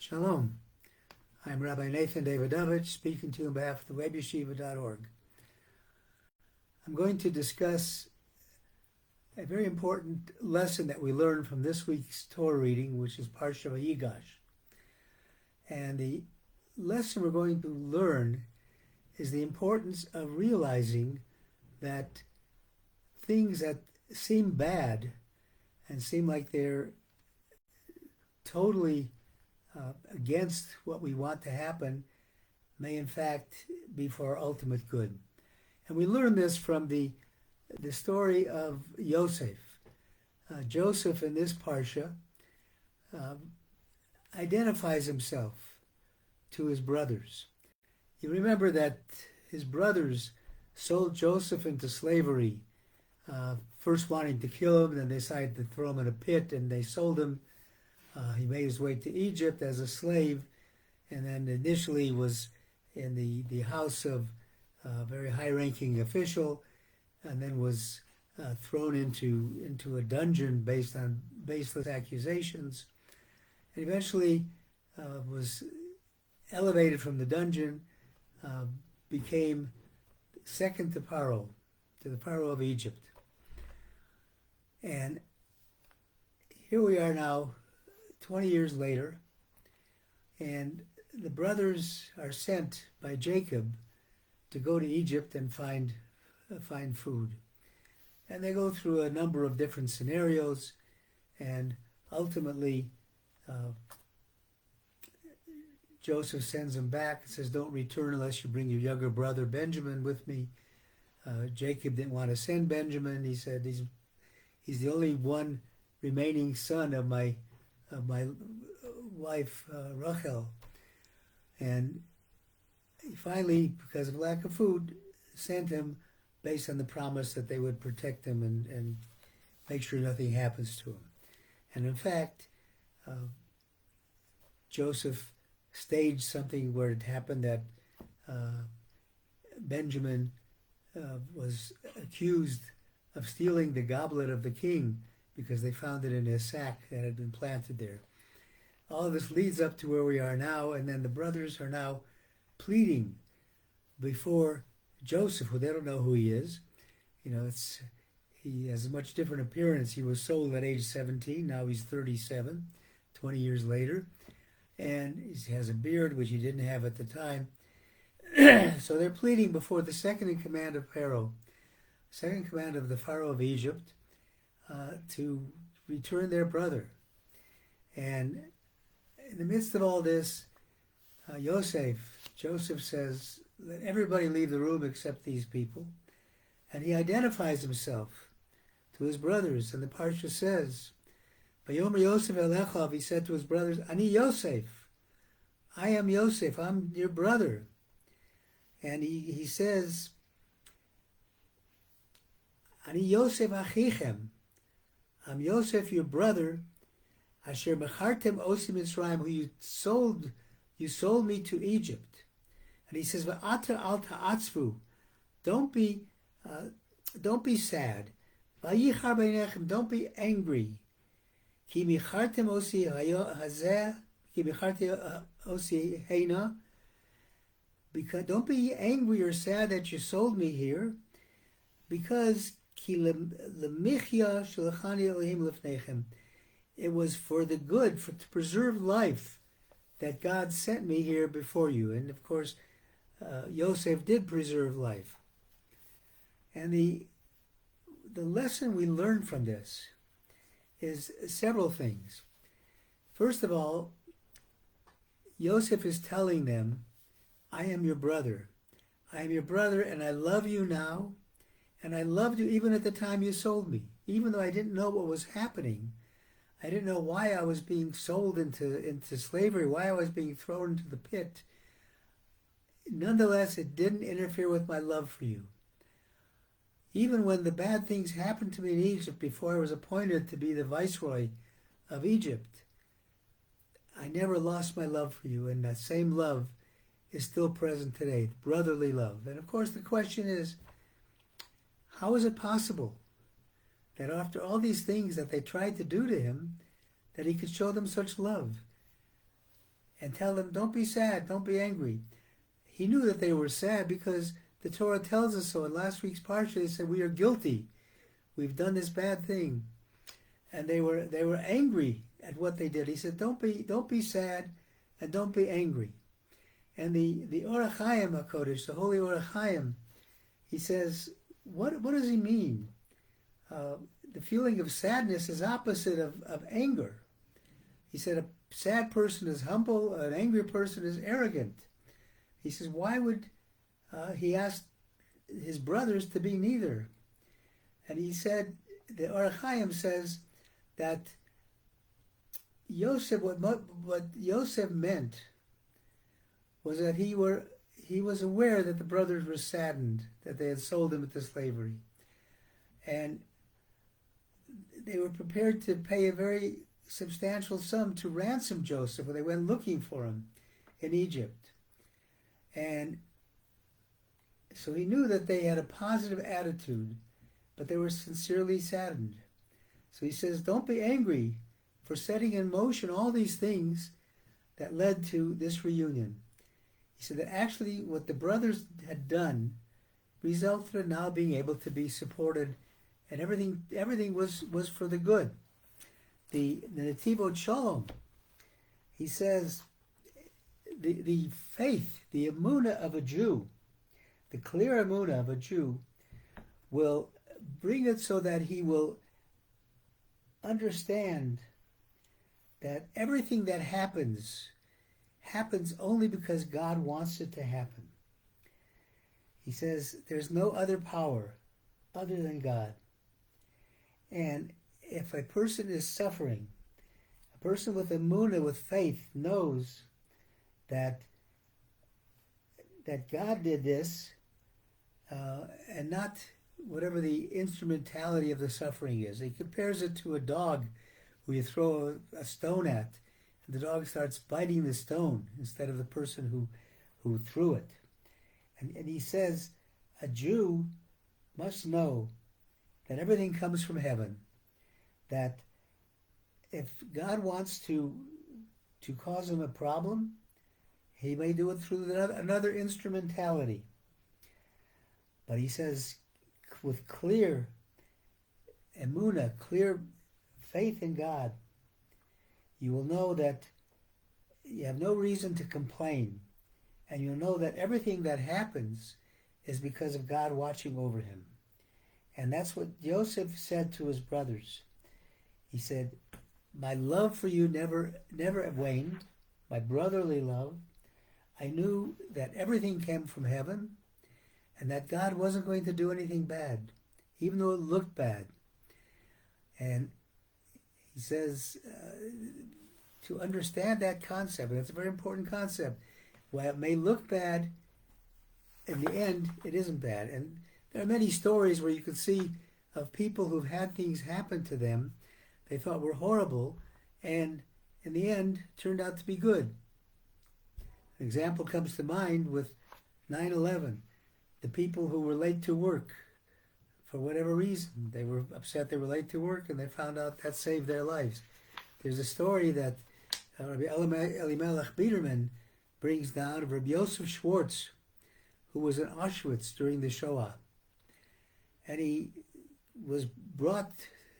Shalom. I'm Rabbi Nathan Davidovich, speaking to you on behalf of the webyeshiva.org. I'm going to discuss a very important lesson that we learned from this week's Torah reading, which is Parsha Vayigash. And the lesson we're going to learn is the importance of realizing that things that seem bad and seem like they're totally against what we want to happen may in fact be for our ultimate good. And we learn this from the story of Yosef. Joseph in this Parsha identifies himself to his brothers. You remember that his brothers sold Joseph into slavery, first wanting to kill him, then they decided to throw him in a pit, and they sold him. He made his way to Egypt as a slave, and then initially was in the house of a very high-ranking official, and then was thrown into a dungeon based on baseless accusations, and eventually was elevated from the dungeon, became second to Pharaoh, to the Pharaoh of Egypt. And here we are now, 20 years later, and the brothers are sent by Jacob to go to Egypt and find food. And they go through a number of different scenarios, and ultimately Joseph sends them back and says, "Don't return unless you bring your younger brother Benjamin with me." Jacob didn't want to send Benjamin. He said he's the only one remaining son of my wife Rachel, and he finally, because of lack of food, sent him based on the promise that they would protect him and make sure nothing happens to him. And in fact, Joseph staged something where it happened that Benjamin was accused of stealing the goblet of the king, because they found it in his sack that had been planted there. All of this leads up to where we are now, and then the brothers are now pleading before Joseph, who they don't know who he is. He has a much different appearance. He was sold at age 17, now he's 37, 20 years later, and he has a beard, which he didn't have at the time. So they're pleading before the second in command of Pharaoh, second in command of the Pharaoh of Egypt, to return their brother. And in the midst of all this, Joseph says, "Let everybody leave the room except these people." And he identifies himself to his brothers. And the Parsha says, "Vayomer Yosef elechav," he said to his brothers, "Ani Yosef, I am Yosef, I'm your brother." And he says, "Ani Yosef achichem, I'm Yosef, your brother, asher mechartem osi Mitzrayim, who you sold me to Egypt." And he says, "Va'ata al ta'atzvu, don't be sad. Vayichar beinechem, don't be angry. Ki mechartem osi hazeh, ki mechartem osi heina, because don't be angry or sad that you sold me here, because it was for the good, to preserve life, that God sent me here before you." And of course, Yosef did preserve life. And the lesson we learn from this is several things. First of all, Yosef is telling them, "I am your brother. I am your brother, and I love you now. And I loved you even at the time you sold me. Even though I didn't know what was happening. I didn't know why I was being sold into slavery, why I was being thrown into the pit. Nonetheless, it didn't interfere with my love for you. Even when the bad things happened to me in Egypt before I was appointed to be the viceroy of Egypt, I never lost my love for you, and that same love is still present today, brotherly love." And of course the question is, how is it possible that after all these things that they tried to do to him, that he could show them such love? and tell them, don't be sad, don't be angry. He knew that they were sad because the Torah tells us so. In last week's Parsha, they said, we are guilty. We've done this bad thing. And they were angry at what they did. He said, don't be sad and don't be angry. And the Or HaChaim HaKodesh, the Holy Or HaChaim, he says, what does he mean? The feeling of sadness is opposite of anger. He said a sad person is humble, an angry person is arrogant. He says, why would he ask his brothers to be neither? And he said, the Or HaChaim says that Yosef, what Yosef meant was that he was aware that the brothers were saddened that they had sold him into slavery. And they were prepared to pay a very substantial sum to ransom Joseph when they went looking for him in Egypt. And so he knew that they had a positive attitude, but they were sincerely saddened. So he says, don't be angry for setting in motion all these things that led to this reunion. He said that actually what the brothers had done resulted in now being able to be supported, and everything was for the good. The Netivot Shalom, he says, the faith, the emunah of a Jew, the clear emunah of a Jew, will bring it so that he will understand that everything that happens only because God wants it to happen. He says there's no other power other than God. And if a person is suffering, a person with emunah, with faith, knows that God did this, and not whatever the instrumentality of the suffering is. He compares it to a dog who you throw a stone at, and the dog starts biting the stone instead of the person who threw it. And he says a Jew must know that everything comes from heaven, that if God wants to cause him a problem, he may do it through another instrumentality. But he says, with clear emunah, clear faith in God, you will know that you have no reason to complain, and you'll know that everything that happens is because of God watching over him. And that's what Joseph said to his brothers. He said, my love for you never waned, my brotherly love. I knew that everything came from heaven, and that God wasn't going to do anything bad, even though it looked bad. And he says, to understand that concept, and that's a very important concept, while it may look bad, in the end, it isn't bad. And there are many stories where you can see of people who've had things happen to them they thought were horrible, and in the end, turned out to be good. An example comes to mind with 9/11. The people who were late to work, for whatever reason, they were upset they were late to work, and they found out that saved their lives. There's a story that Rabbi Elimelech Biederman brings down of Rabbi Yosef Schwartz, who was in Auschwitz during the Shoah. And he was brought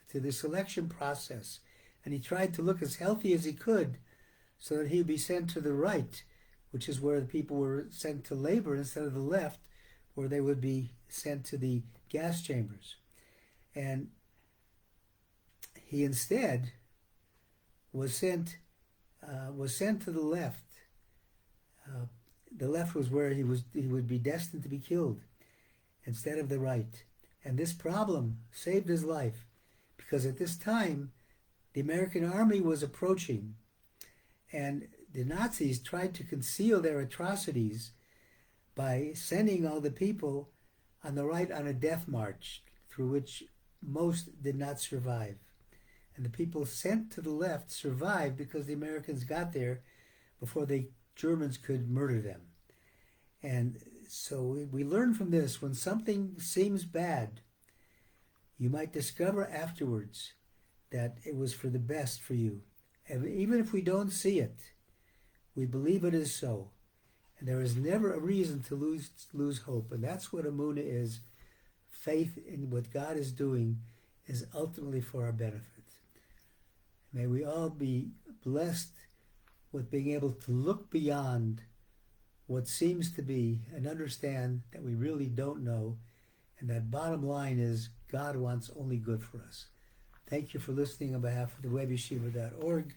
to the selection process, and he tried to look as healthy as he could so that he would be sent to the right, which is where the people were sent to labor, instead of the left, where they would be sent to the gas chambers. And he instead was sent to the left. The left was where he would be destined to be killed, instead of the right. And this problem saved his life, because at this time the American army was approaching, and the Nazis tried to conceal their atrocities by sending all the people on the right on a death march, through which most did not survive. And the people sent to the left survived because the Americans got there before the Germans could murder them. And so we learn from this, when something seems bad, you might discover afterwards that it was for the best for you. And even if we don't see it, We believe it is so. And there is never a reason to lose hope. And that's what Emunah is. Faith in what God is doing is ultimately for our benefit. May we all be blessed with being able to look beyond what seems to be and understand that we really don't know. And that bottom line is God wants only good for us. Thank you for listening on behalf of the webyeshiva.org.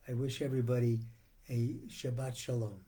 I wish everybody a Shabbat Shalom.